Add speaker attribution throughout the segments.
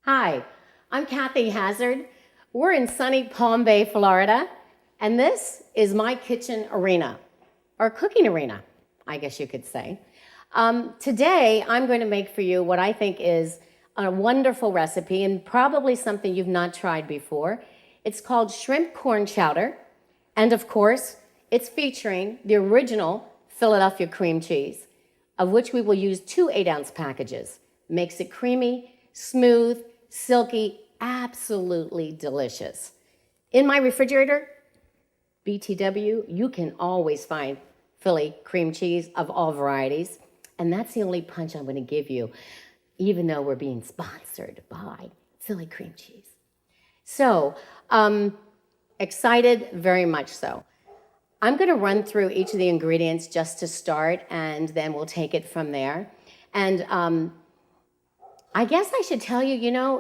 Speaker 1: Hi, I'm Kathy Hazard. We're in sunny Palm Bay, Florida, and this is my kitchen arena, or cooking arena, I guess you could say. Today, I'm going to make for you what I think is a wonderful recipe and probably something you've not tried before. It's called shrimp corn chowder, and of course, it's featuring the original Philadelphia cream cheese, of which we will use 2 8-ounce packages. Makes it creamy, smooth, silky, absolutely delicious. In my refrigerator, BTW, you can always find Philly cream cheese of all varieties. And that's the only punch I'm going to give you, even though we're being sponsored by Philly cream cheese. So, excited, very much so. I'm going to run through each of the ingredients just to start, and then we'll take it from there. And I guess I should tell you,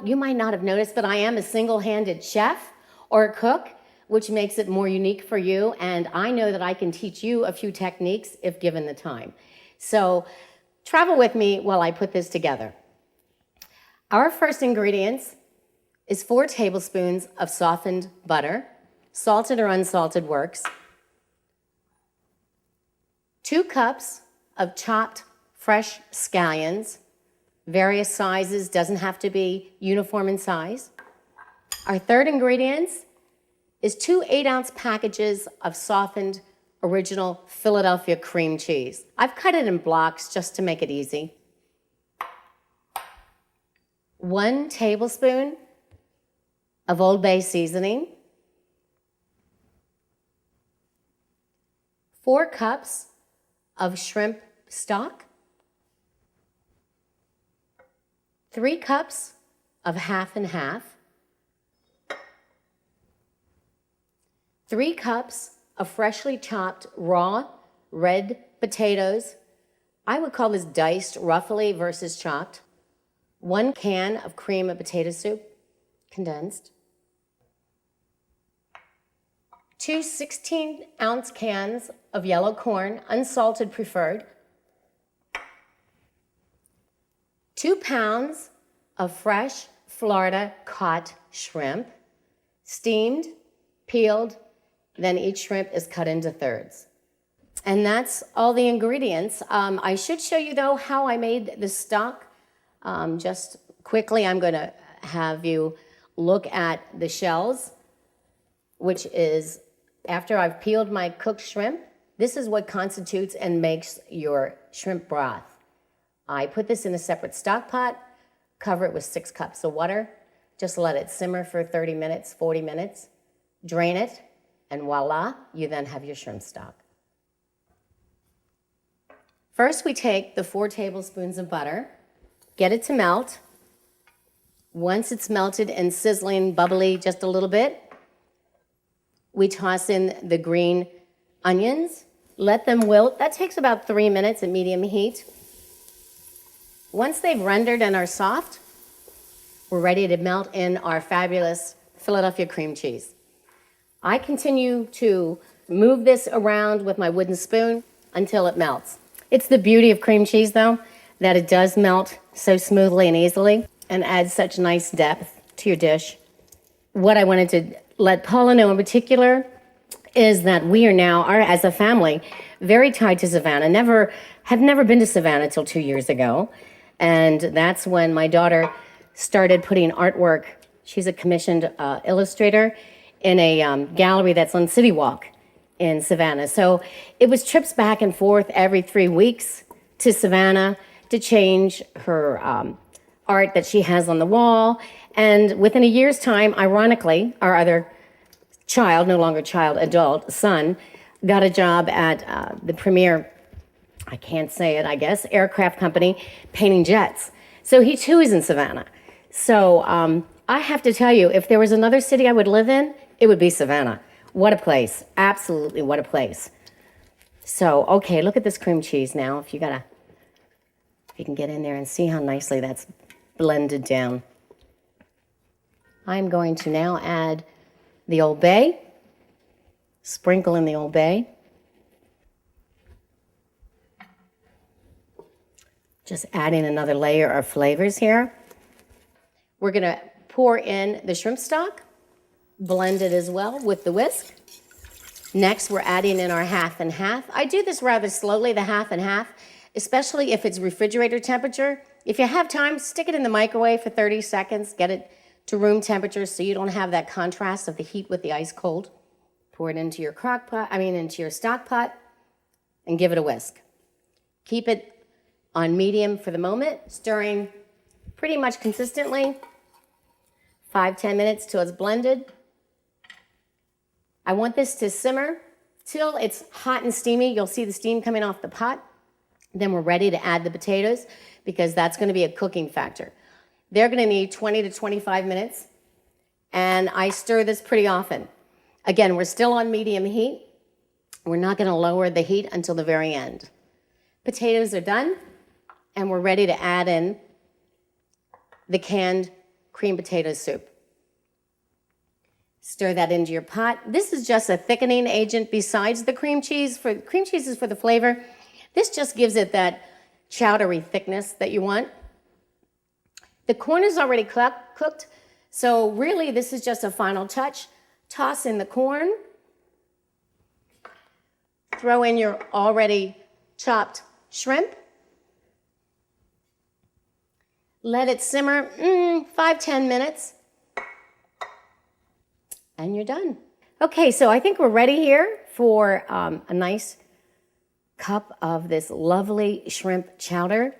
Speaker 1: you might not have noticed, but I am a single-handed chef or a cook, which makes it more unique for you. And I know that I can teach you a few techniques if given the time. So travel with me while I put this together. Our first ingredients is 4 tablespoons of softened butter, salted or unsalted works, 2 cups of chopped fresh scallions, various sizes, doesn't have to be uniform in size. Our third ingredient is 2 8-ounce packages of softened original Philadelphia cream cheese. I've cut it in blocks just to make it easy. 1 tablespoon of Old Bay seasoning, 4 cups of shrimp stock, 3 cups of half and half, 3 cups of freshly chopped raw red potatoes. I would call this diced roughly versus chopped. 1 can of cream of potato soup, condensed. 2 16-ounce cans of yellow corn, unsalted preferred. 2 pounds of fresh Florida caught shrimp, steamed, peeled, then each shrimp is cut into thirds. And that's all the ingredients. I should show you, though, how I made the stock. Just quickly, I'm going to have you look at the shells, which is, after I've peeled my cooked shrimp, this is what constitutes and makes your shrimp broth. I put this in a separate stock pot, cover it with 6 cups of water, just let it simmer for 30 minutes, 40 minutes, drain it, and voila, you then have your shrimp stock. First, we take the 4 tablespoons of butter, get it to melt. Once it's melted and sizzling, bubbly just a little bit, we toss in the green onions, let them wilt. That takes about 3 minutes at medium heat. Once they've rendered and are soft, we're ready to melt in our fabulous Philadelphia cream cheese. I continue to move this around with my wooden spoon until it melts. It's the beauty of cream cheese, though, that it does melt so smoothly and easily and adds such nice depth to your dish. What I wanted to let Paula know in particular is that we are as a family, very tied to Savannah. Have never been to Savannah till 2 years ago. And that's when my daughter started putting artwork. She's a commissioned illustrator in a gallery that's on City Walk in Savannah. So it was trips back and forth every 3 weeks to Savannah to change her art that she has on the wall. And within a year's time, ironically, our other child, no longer child, adult son, got a job at the premier, I can't say it, I guess, aircraft company painting jets. So he too is in Savannah. So I have to tell you, if there was another city I would live in, it would be Savannah. What a place. Absolutely, what a place. So, okay, look at this cream cheese now. If you can get in there and see how nicely that's blended down. I'm going to now add the Old Bay, sprinkle in the Old Bay. Just adding another layer of flavors here. We're gonna pour in the shrimp stock, blend it as well with the whisk. Next, we're adding in our half and half. I do this rather slowly, the half and half, especially if it's refrigerator temperature. If you have time, stick it in the microwave for 30 seconds, get it to room temperature so you don't have that contrast of the heat with the ice cold. Pour it into your into your stock pot and give it a whisk. Keep it on medium for the moment, stirring pretty much consistently, 5-10 minutes till it's blended. I want this to simmer till it's hot and steamy. You'll see the steam coming off the pot. Then we're ready to add the potatoes because that's going to be a cooking factor. They're going to need 20 to 25 minutes, and I stir this pretty often. Again, we're still on medium heat. We're not going to lower the heat until the very end. Potatoes are done, and we're ready to add in the canned cream potato soup. Stir that into your pot. This is just a thickening agent besides the cream cheese. Cream cheese is for the flavor. This just gives it that chowdery thickness that you want. The corn is already cooked, so really this is just a final touch. Toss in the corn. Throw in your already chopped shrimp. Let it simmer 5-10 minutes. And you're done. Okay, so I think we're ready here for a nice cup of this lovely shrimp chowder.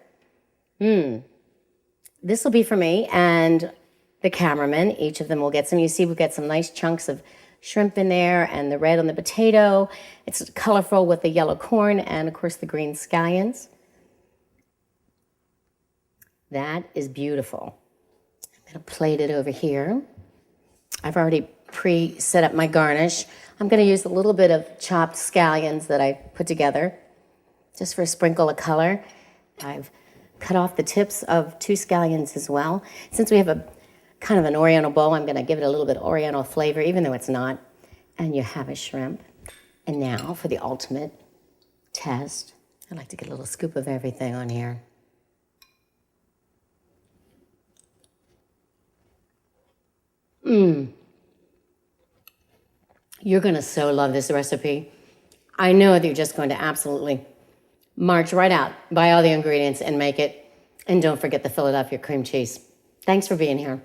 Speaker 1: This will be for me and the cameraman. Each of them will get some. You see we've got some nice chunks of shrimp in there and the red on the potato. It's colorful with the yellow corn and, of course, the green scallions. That is beautiful. I'm going to plate it over here. I've already pre-set up my garnish. I'm going to use a little bit of chopped scallions that I put together just for a sprinkle of color. I've cut off the tips of 2 scallions as well. Since we have a kind of an oriental bowl, I'm going to give it a little bit of oriental flavor, even though it's not. And you have a shrimp. And now for the ultimate test. I like to get a little scoop of everything on here. You're going to so love this recipe. I know that you're just going to absolutely march right out, buy all the ingredients and make it. And don't forget the Philadelphia cream cheese. Thanks for being here.